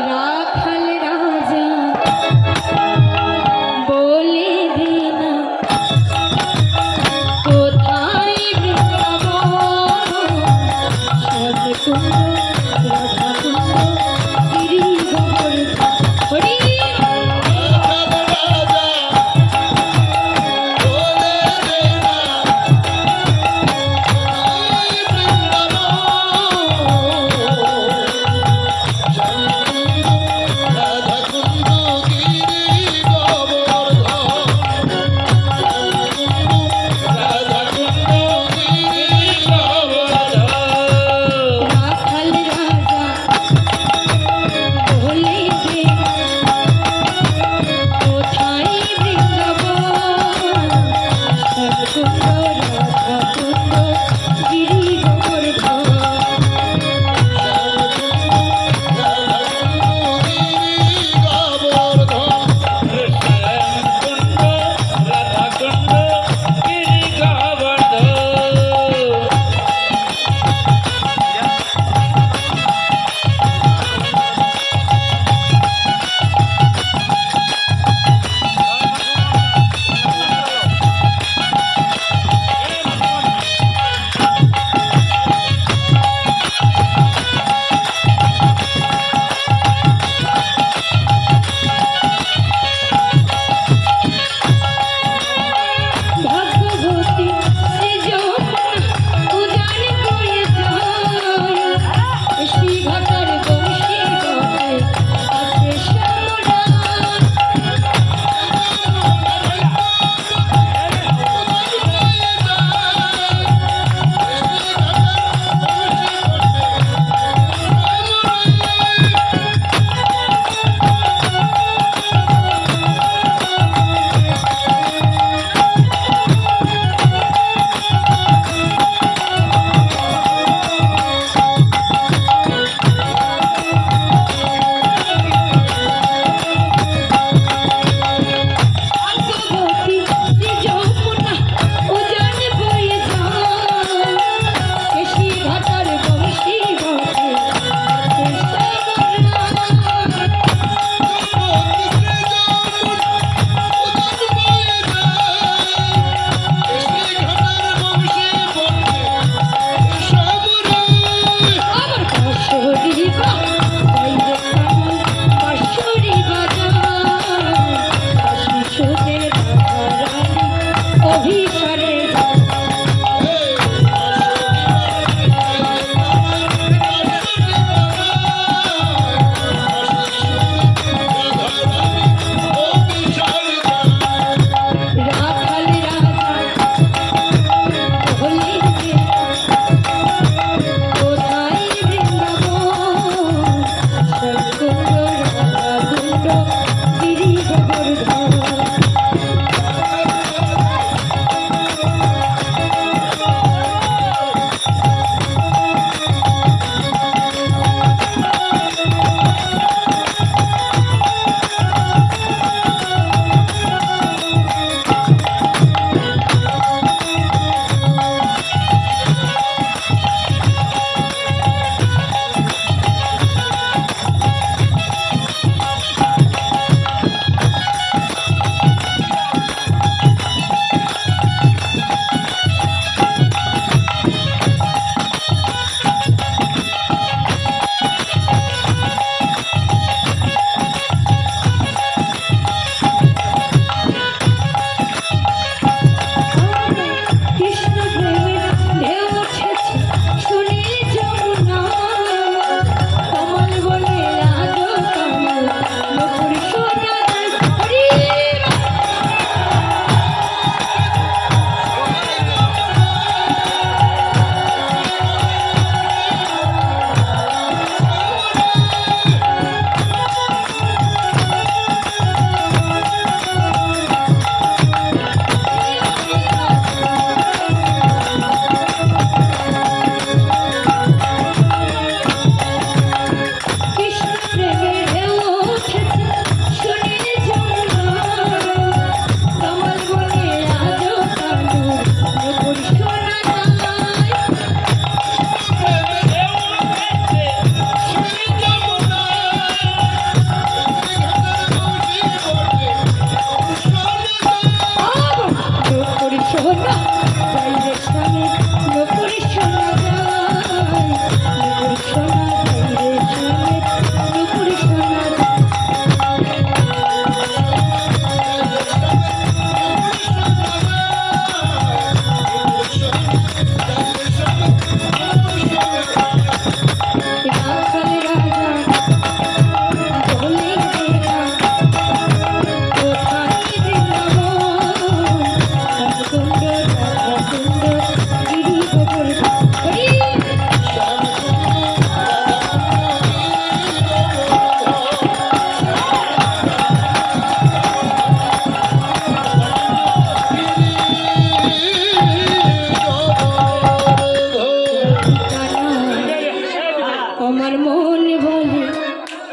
রাখাল রাজা বলে দিনা কোথায় বৃন্দাবন শ্যামকুণ্ড রাধাকুণ্ড গিরিধর হরি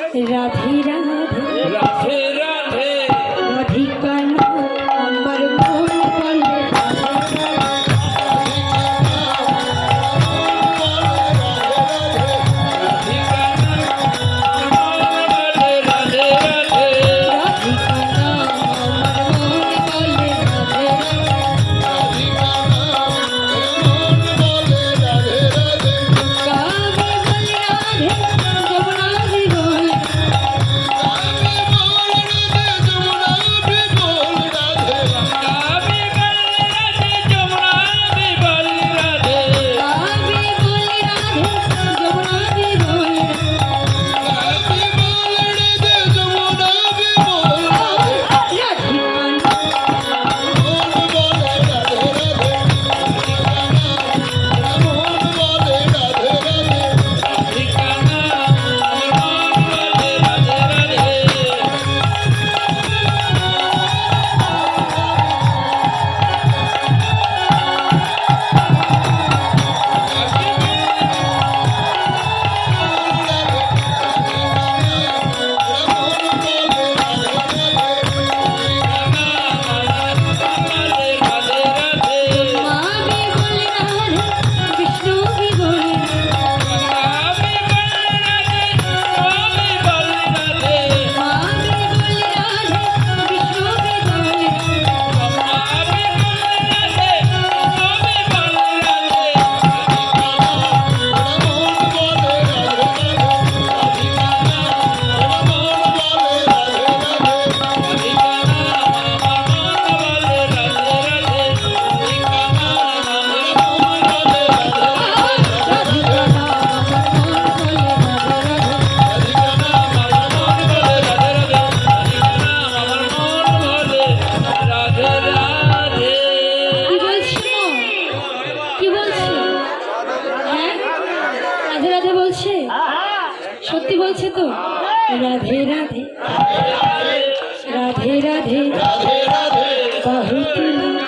রাধে রাধে রাধে রাধে রাধিকা নাম আমার মন বলে রাধিকা রাধে রাধে রাধে রাধিকা নাম আমার মন বলে রাধে কাবে বলে রাধে যমুনা বলে কাবে বল রাধে যমুনা বল রাধে কাবে বলে রাধে যমুনা বলে রাধিকা রাধিকা আমার মন বলে রাধে রাধে রাধে রাধে মাবে বলে রাধে বিষ্ণু বলে কাবে বল রাধে কাবে বল রাধে মাবে বলে রাধে বিষ্ণু বলে কাবে বল রাধে কাবে বল রাধে রাধিকা আমার মন বলে রাধে রাধে রাধিকা আমার মন বলে রাধিকা নাম আমার মন বলে রাধে রাধে কি বলছো কি বলছে হ্যাঁ রাধে রাধে বলছে সত্যি বলছে তো রাধে রাধে রাধে রাধে বহুত